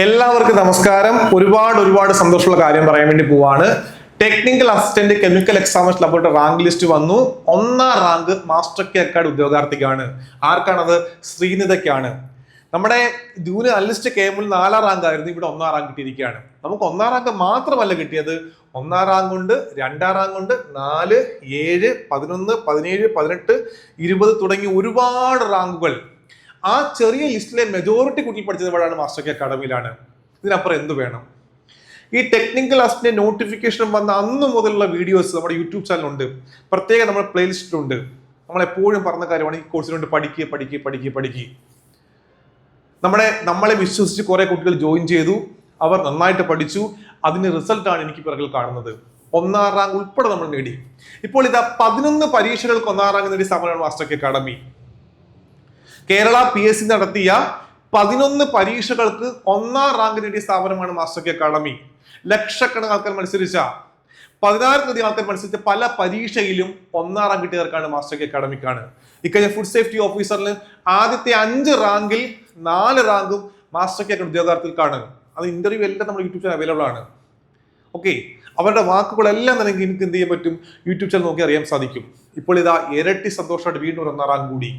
എല്ലാവർക്കും നമസ്കാരം. ഒരുപാട് സന്തോഷമുള്ള കാര്യം പറയാൻ വേണ്ടി പോവാണ്. Technical assistant chemical examination laboratory rank list വന്നു. 1ാം റാങ്ക് മാസ്റ്റർ കെ അക്കാഡ് ഉദ്യോഗാർത്ഥിക്കാണ്. ആർക്കാണത്? ശ്രീനിതയ്ക്കാണ്. നമ്മുടെ ജൂനിയർ അനലിസ്റ്റ് കേമിൽ 4ാം റാങ്ക് ആയിരുന്നു, ഇവിടെ 1ാം റാങ്ക് കിട്ടിയിരിക്കുകയാണ്. നമുക്ക് 1ാം റാങ്ക് മാത്രമല്ല കിട്ടിയത്, 1ാം റാങ്ക് ഉണ്ട്, 2ാം റാങ്ക് ഉണ്ട്, 4, 7, 11, 17, 18, 20 തുടങ്ങി ഒരുപാട് റാങ്കുകൾ. ആ ചെറിയ ലിസ്റ്റിലെ മെജോറിറ്റി കുട്ടികൾ പഠിച്ചത് ഇവിടെയാണ്, മാസ്റ്റർ കെ അക്കാഡമിയിലാണ്. ഇതിനപ്പുറം എന്ത് വേണം? ഈ ടെക്നിക്കൽ അസിസ്റ്റന്റ് നോട്ടിഫിക്കേഷൻ വന്ന അന്ന് മുതലുള്ള വീഡിയോസ് നമ്മുടെ യൂട്യൂബ് ചാനലുണ്ട്, പ്രത്യേകം നമ്മുടെ പ്ലേലിസ്റ്റിലുണ്ട്. നമ്മൾ എപ്പോഴും പറഞ്ഞ കാര്യമാണ്, ഈ കോഴ്സിന് വേണ്ടി പഠിക്കുക. നമ്മളെ വിശ്വസിച്ച് കുറെ കുട്ടികൾ ജോയിൻ ചെയ്തു, അവർ നന്നായിട്ട് പഠിച്ചു. അതിന്റെ റിസൾട്ടാണ് എനിക്ക് പിറകിൽ കാണുന്നത്. 1ാം റാങ്ക് ഉൾപ്പെടെ നമ്മൾ നേടി. ഇപ്പോൾ ഇതാ 11 പരീക്ഷകൾക്ക് 1ാം റാങ്ക് നേടിയ സ്ഥാപനമാണ് master K academy. Kerala PSC നടത്തിയ 11 പരീക്ഷകൾക്ക് 1ാം റാങ്ക് നേടിയ സ്ഥാപനമാണ് മാസ്റ്റർ കെ അക്കാഡമി. ലക്ഷക്കണക്കിന് ആൾക്കാർ മത്സരിച്ച, 16,000 ആൾക്കാർ മത്സരിച്ച പല പരീക്ഷയിലും 1ാം റാങ്ക് കിട്ടിയവർക്കാണ് മാസ്റ്റർ കെ അക്കാഡമിക്കാണ്. ഇക്കഴിഞ്ഞ ഫുഡ് സേഫ്റ്റി ഓഫീസറിൽ ആദ്യത്തെ 5 റാങ്കിൽ 4 റാങ്കും മാസ്റ്റർ കെ ഉദ്യോഗാർത്ഥികൾക്കാണ്. അത് ഇന്റർവ്യൂ എല്ലാം നമ്മുടെ യൂട്യൂബ് ചാനൽ അവൈലബിൾ ആണ്. ഓക്കെ, അവരുടെ വാക്കുകളെല്ലാം തന്നെ എനിക്ക് എന്ത് ചെയ്യാൻ പറ്റും? യൂട്യൂബ് ചാനൽ നോക്കി അറിയാൻ സാധിക്കും. ഇപ്പോൾ ഇതാ ഇരട്ടി സന്തോഷമായിട്ട് വീണ്ടും 1ാം റാങ്ക് കൂടി.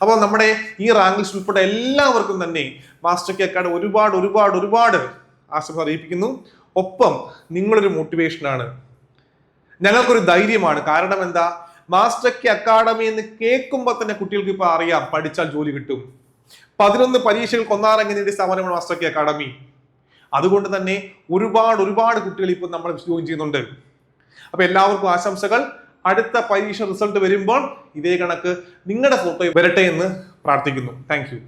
അപ്പോൾ നമ്മുടെ ഈ റാങ്ക് ലിസ്റ്റ് ഉൾപ്പെട്ട എല്ലാവർക്കും തന്നെ മാസ്റ്റർ കെ അക്കാഡമി ഒരുപാട് ആശംസ അറിയിപ്പിക്കുന്നു. ഒപ്പം നിങ്ങളൊരു മോട്ടിവേഷനാണ്, ഞങ്ങൾക്കൊരു ധൈര്യമാണ്. കാരണം എന്താ? മാസ്റ്റർ കെ അക്കാഡമി എന്ന് കേൾക്കുമ്പോൾ തന്നെ കുട്ടികൾക്ക് ഇപ്പൊ അറിയാം, പഠിച്ചാൽ ജോലി കിട്ടും. 11 പരീക്ഷകൾക്ക് 1ാം റാങ്ക് നേടിയ സ്ഥാപനമാണ് മാസ്റ്റർ കെ അക്കാഡമി. അതുകൊണ്ട് തന്നെ ഒരുപാട് കുട്ടികൾ ഇപ്പോൾ നമ്മൾ ജോയിൻ ചെയ്യുന്നുണ്ട്. അപ്പൊ എല്ലാവർക്കും ആശംസകൾ. അടുത്ത പരീക്ഷ റിസൾട്ട് വരുമ്പോൾ ഇതേ കണക്ക് നിങ്ങളുടെ ഫോട്ടോ വരട്ടെ എന്ന് പ്രാർത്ഥിക്കുന്നു. Thank you.